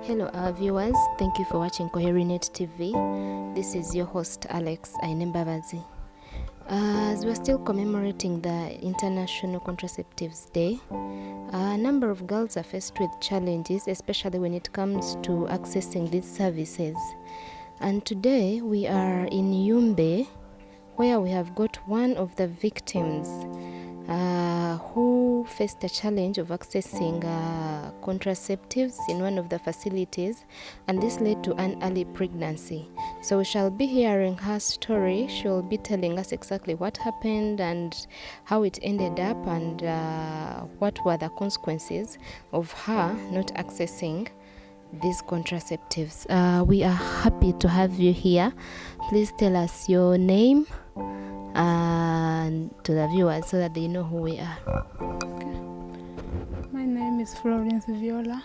Hello our viewers, thank you for watching Koherinet TV. This is your host Alex Ainembabazi. As we're still commemorating the International Contraceptives Day, a number of girls are faced with challenges, especially when it comes to accessing these services. And today we are in Yumbe, where we have got one of the victims who faced the challenge of accessing contraceptives in one of the facilities, and this led to an early pregnancy. So we shall be hearing her story. She will be telling us exactly what happened and how it ended up, and what were the consequences of her not accessing these contraceptives. We are happy to have you here. Please tell us your name and to the viewers so that they know who we are. Okay. My name is Florence Viola.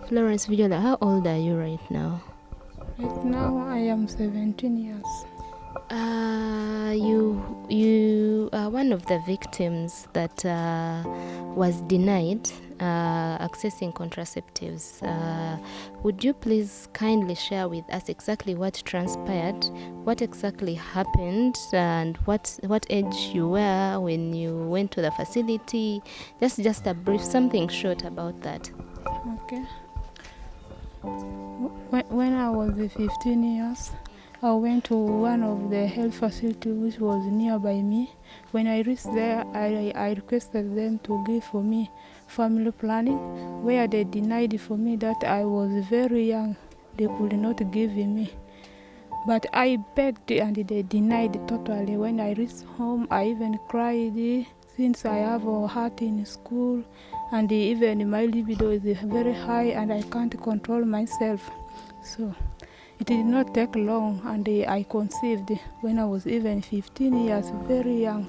Florence Viola, how old are you right now? Right now I am 17 years. You are one of the victims that was denied accessing contraceptives. Would you please kindly share with us exactly what transpired, what exactly happened, and what age you were when you went to the facility? Just a brief, something short about that. Okay. When I was 15 years, I went to one of the health facilities which was nearby me. When I reached there, I requested them to give for me family planning, where they denied for me that I was very young. They could not give me. But I begged and they denied totally. When I reached home, I even cried since I have a heart in school, and even my libido is very high and I can't control myself. So it did not take long, and I conceived when I was even 15 years, very young.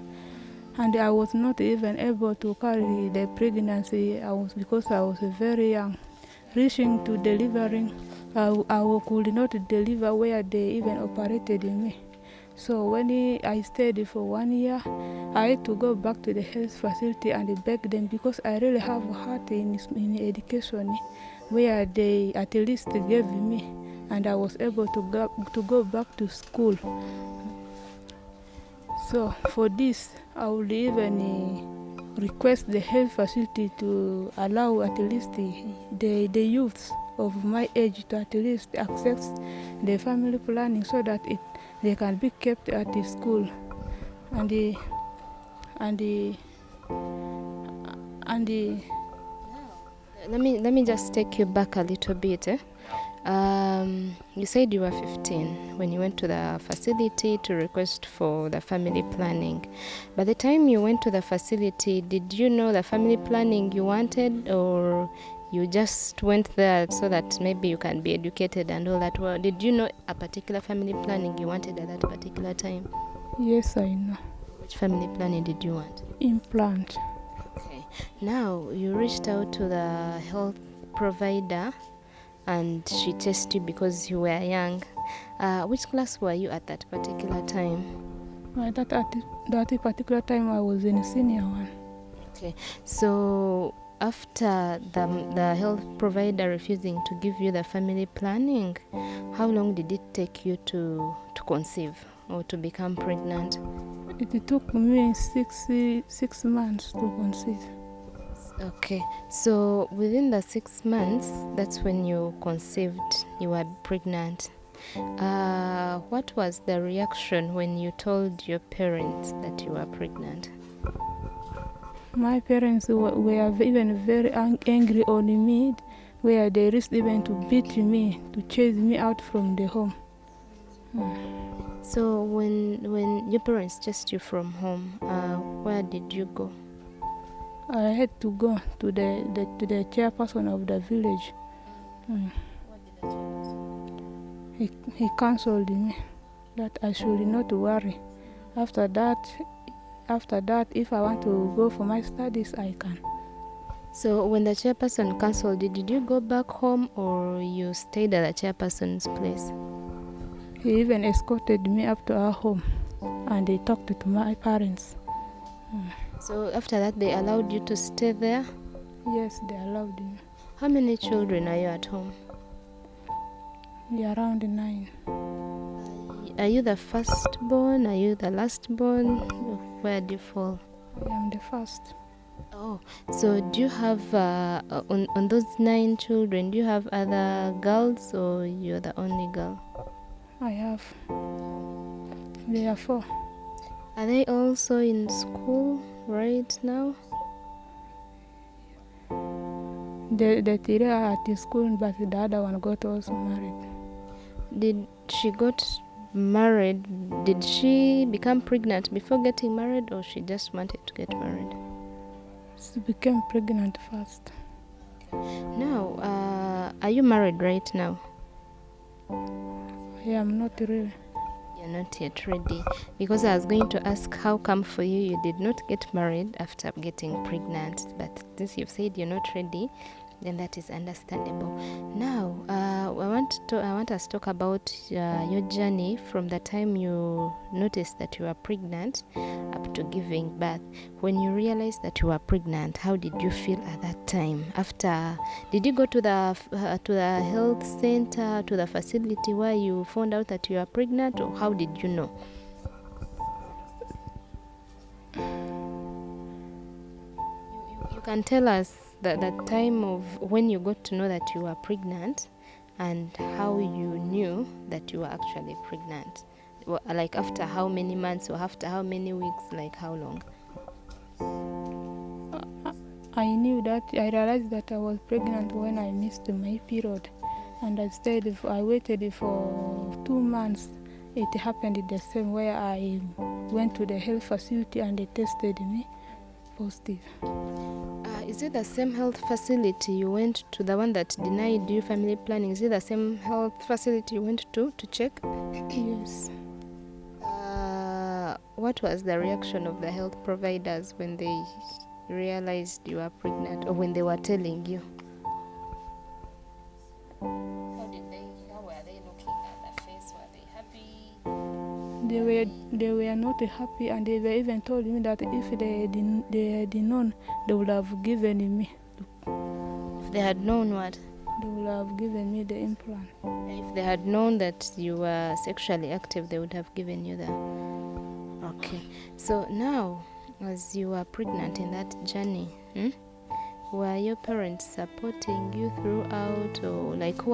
And I was not even able to carry the pregnancy because I was very young. Reaching to delivering, I could not deliver where they even operated in me. So when I stayed for 1 year, I had to go back to the health facility and beg them, because I really have a heart in education, where they at least gave me, and I was able to go back to school. So for this, I would even request the health facility to allow at least the youths of my age to at least access the family planning, so that they can be kept at the school. Let me just take you back a little bit. You said you were 15 when you went to the facility to request for the family planning. By the time you went to the facility, did you know the family planning you wanted, or you just went there so that maybe you can be educated and all that? Well, did you know a particular family planning you wanted at that particular time? Yes, I know. Which family planning did you want? Implant. Okay. Now you reached out to the health provider and she tested you because you were young. Which class were you at that particular time? At that particular time, I was in senior one. Okay. So after the health provider refusing to give you the family planning, how long did it take you to conceive or to become pregnant? It took me 6 months to conceive. Okay, so within the 6 months, that's when you conceived, you were pregnant. What was the reaction when you told your parents that you were pregnant? My parents were even very angry on me, where they risked even to beat me, to chase me out from the home. So when your parents chased you from home, where did you go? I had to go to the chairperson of the village. What did the chairperson do? He counseled me that I should not worry. After that, if I want to go for my studies, I can. So when the chairperson cancelled you, did you go back home or you stayed at the chairperson's place? He even escorted me up to our home, and he talked to my parents. So after that, they allowed you to stay there? Yes, they allowed me. How many children are you at home? Yeah, around 9. Are you the firstborn? Are you the lastborn? Where do you fall? I am the first. Oh, so do you have on those 9 children? Do you have other girls, or you're the only girl? I have. There are 4. Are they also in school right now? The 3 are at the school, but the other one got also married. Did she got married? Did she become pregnant before getting married, or she just wanted to get married? She became pregnant first. Now, are you married right now? I am not really. You're not yet ready, because I was going to ask how come for you did not get married after getting pregnant, but since you've said you're not ready, then that is understandable. Now, I want us to talk about your journey from the time you noticed that you were pregnant up to giving birth. When you realized that you were pregnant, how did you feel at that time? After, did you go to the health center, to the facility where you found out that you were pregnant, or how did you know? You can tell us the time of when you got to know that you were pregnant and how you knew that you were actually pregnant. Like after how many months, or after how many weeks, like how long? I realized that I was pregnant when I missed my period, and I waited for 2 months. It happened the same way. I went to the health facility and they tested me positive. Is it the same health facility you went to, the one that denied you family planning? Is it the same health facility you went to check? Yes. What was the reaction of the health providers when they realized you were pregnant, or when they were telling you? How were they looking at the face? Were they happy? They were not happy, and they were even told me that if they had known, they would have given me. If they had known what? They would have given me the implant. If they had known that you were sexually active, they would have given you the... Okay. So now, as you were pregnant in that journey, were your parents supporting you throughout, or like who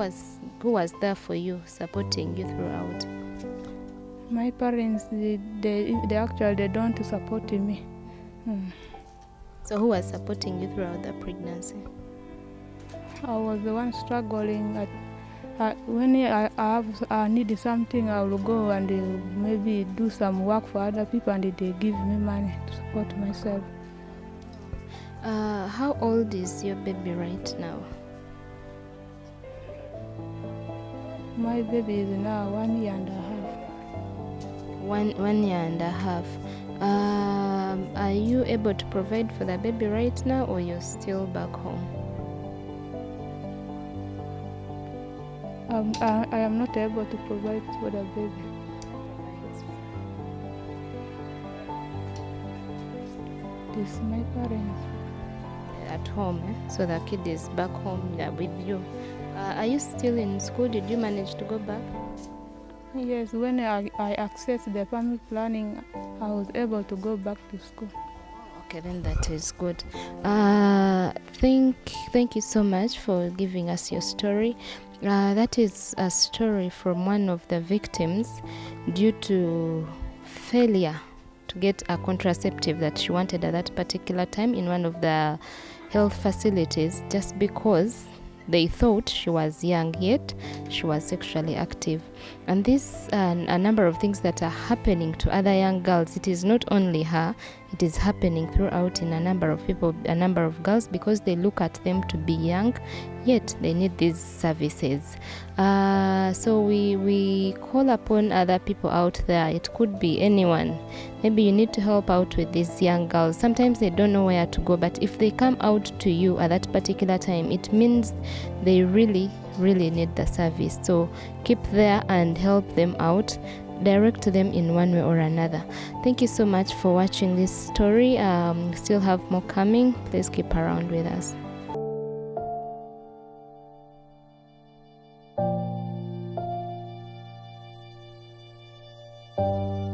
was there for you, supporting you throughout? My parents, they actually don't support me. So who was supporting you throughout the pregnancy? I was the one struggling. When I need something, I will go and maybe do some work for other people, and they give me money to support myself. How old is your baby right now? My baby is now 1 year and a half. 1 year and a half. Are you able to provide for the baby right now, or you're still back home? I am not able to provide for the baby. This is my parents. At home, so the kid is back home with you. Are you still in school? Did you manage to go back? Yes, when I accessed the family planning, I was able to go back to school. Okay, then that is good. Thank you so much for giving us your story. That is a story from one of the victims due to failure to get a contraceptive that she wanted at that particular time in one of the health facilities, just because they thought she was young, yet she was sexually active. And this a number of things that are happening to other young girls. It is not only her, it is happening throughout in a number of people, a number of girls, because they look at them to be young, yet they need these services. So we call upon other people out there. It could be anyone. Maybe you need to help out with these young girls. Sometimes they don't know where to go, but if they come out to you at that particular time, it means they really need the service. So keep there and help them out, direct them in one way or another. Thank you so much for watching this story. Still have more coming. Please keep around with us. you.